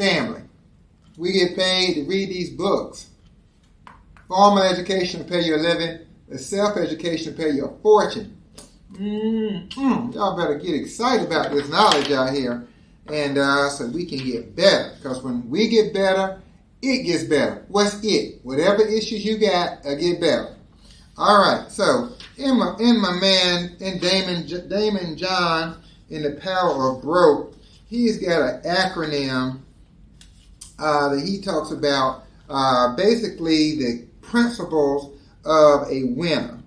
family. We get paid to read these books. Formal education to pay your living. The self-education to pay you a fortune. Y'all better get excited about this knowledge out here. And so we can get better. Because when we get better, it gets better. What's it? Whatever issues you got, get better. All right. So in Daymond John, in The Power of Broke, he's got an acronym that he talks about. Basically, the principles of a winner.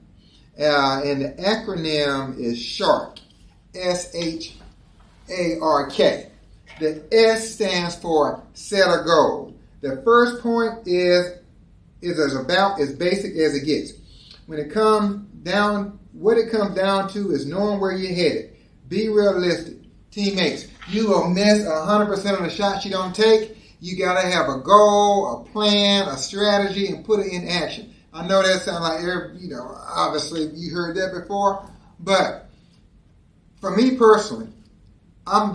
And the acronym is SHARK. SHARK. The S stands for set a goal. The first point is about as basic as it gets. When it comes down, what it comes down to is knowing where you're headed. Be realistic. Teammates, you will miss 100% of the shots you don't take. You got to have a goal, a plan, a strategy, and put it in action. I know that sounds like, obviously you heard that before, but for me personally, I'm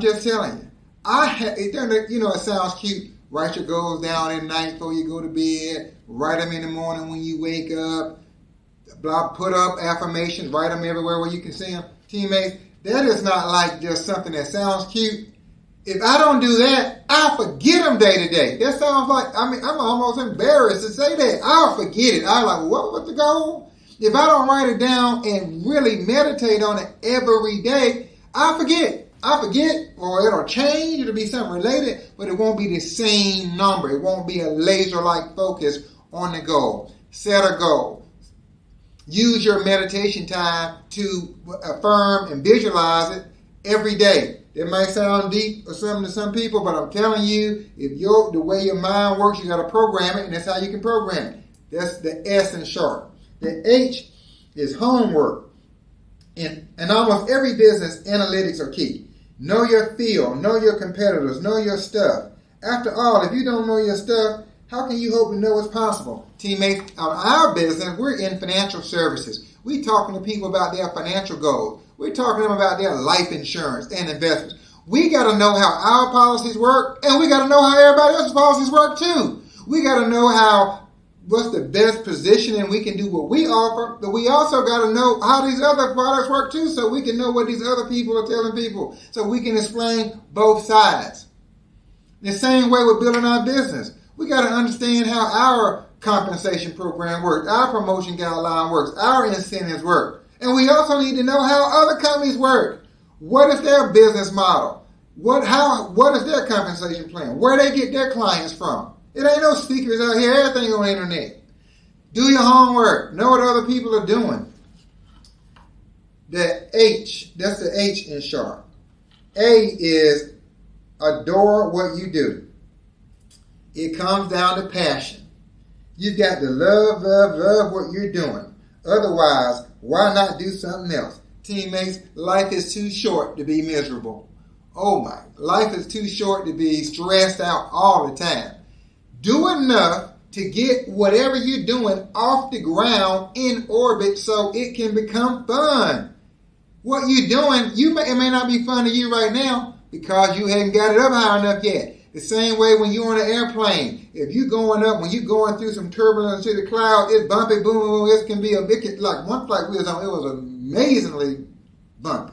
just telling you, it sounds cute. Write your goals down at night before you go to bed. Write them in the morning when you wake up. Put up affirmations. Write them everywhere where you can see them. Teammates, that is not like just something that sounds cute. If I don't do that, I'll forget them day to day. That sounds like, I'm almost embarrassed to say that. I'll forget it. I'm like, what's the goal? If I don't write it down and really meditate on it every day, I'll forget. Or it'll change. It'll be something related, but it won't be the same number. It won't be a laser-like focus on the goal. Set a goal. Use your meditation time to affirm and visualize it every day. It might sound deep or something to some people, but I'm telling you, the way your mind works, you got to program it, and that's how you can program it. That's the S in SHARK. The H is homework. In almost every business, analytics are key. Know your field, know your competitors, know your stuff. After all, if you don't know your stuff, how can you hope to know what's possible? Teammates, our business, we're in financial services. We're talking to people about their financial goals. We're talking to them about their life insurance and investments. We got to know how our policies work, and we got to know how everybody else's policies work too. We got to know what's the best positioning we can do what we offer, but we also got to know how these other products work too, so we can know what these other people are telling people, so we can explain both sides. The same way with building our business. We got to understand how our compensation program works, our promotion guideline works, our incentives work. And we also need to know how other companies work. What is their business model? What is their compensation plan? Where they get their clients from? It ain't no secrets out here. Everything on the internet. Do your homework. Know what other people are doing. The H, that's the H in SHARK. A is adore what you do. It comes down to passion. You've got to love what you're doing. Otherwise, why not do something else? Teammates, life is too short to be miserable. Oh my, life is too short to be stressed out all the time. Do enough to get whatever you're doing off the ground in orbit so it can become fun. What you're doing, it may not be fun to you right now because you haven't got it up high enough yet. The same way when you're on an airplane. If you're going up, when you're going through some turbulence to the cloud, it's bumpy, boom, boom, it can be like one flight we was on, it was amazingly bumpy.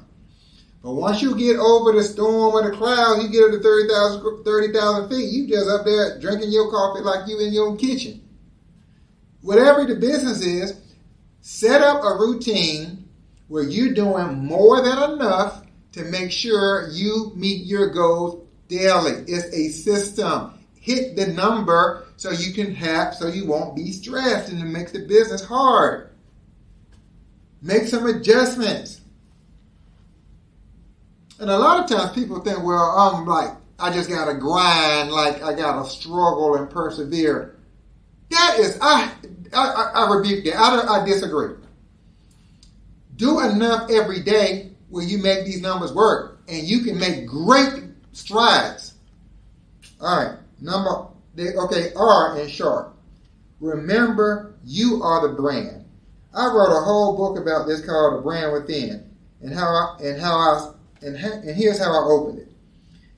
But once you get over the storm or the clouds, you get up to 30,000 feet, you just up there drinking your coffee like you in your kitchen. Whatever the business is, set up a routine where you're doing more than enough to make sure you meet your goals daily. It's a system. Hit the number so you won't be stressed, and it makes the business hard. Make some adjustments. And a lot of times people think, well, I just got to grind, like I got to struggle and persevere. That is, I rebuke that. I disagree. Do enough every day where you make these numbers work, and you can make great strides. All right, R in SHARK. Remember, you are the brand. I wrote a whole book about this called The Brand Within, and here's how I opened it.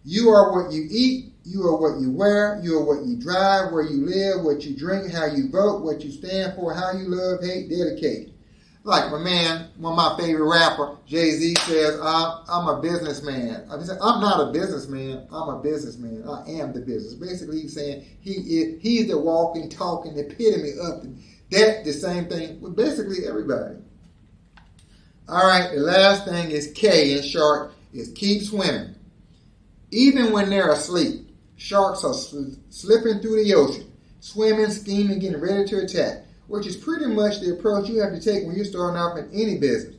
You are what you eat, You are what you wear, you are what you drive, where you live, what you drink, how you vote, what you stand for, how you love, hate, dedicate. Like my man, one of my favorite rapper, Jay-Z says, I'm a businessman. I'm not a businessman, I'm a businessman. I am the business. Basically, he's saying he's the walking, talking epitome of that. The same thing with basically everybody. All right, the last thing is K in short, is keep swimming. Even when they're asleep, sharks are slipping through the ocean, swimming, scheming, getting ready to attack, which is pretty much the approach you have to take when you're starting off in any business.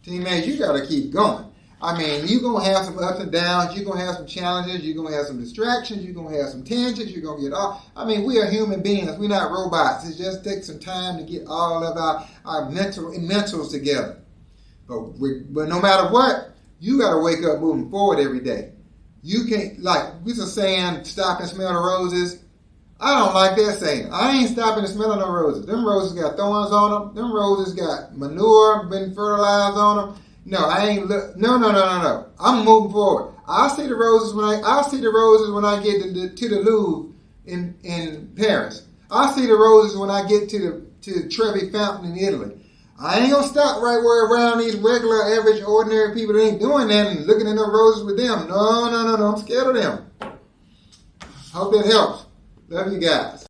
Teammates, you got to keep going. I mean, you're going to have some ups and downs. You're going to have some challenges. You're going to have some distractions. You're going to have some tangents. You're going to get all. I mean, we are human beings. We're not robots. It just takes some time to get all of our mentals together. But no matter what, you got to wake up moving forward every day. You can't, like, we just saying, stop and smell the roses. I don't like that saying. I ain't stopping to smell no roses. Them roses got thorns on them. Them roses got manure been fertilized on them. No, I ain't. No. I'm moving forward. I see the roses when I get to the Louvre in Paris. I see the roses when I get to the Trevi Fountain in Italy. I ain't gonna stop right where around these regular, average, ordinary people that ain't doing that and looking at no roses with them. No. I'm scared of them. Hope that helps. Love you guys.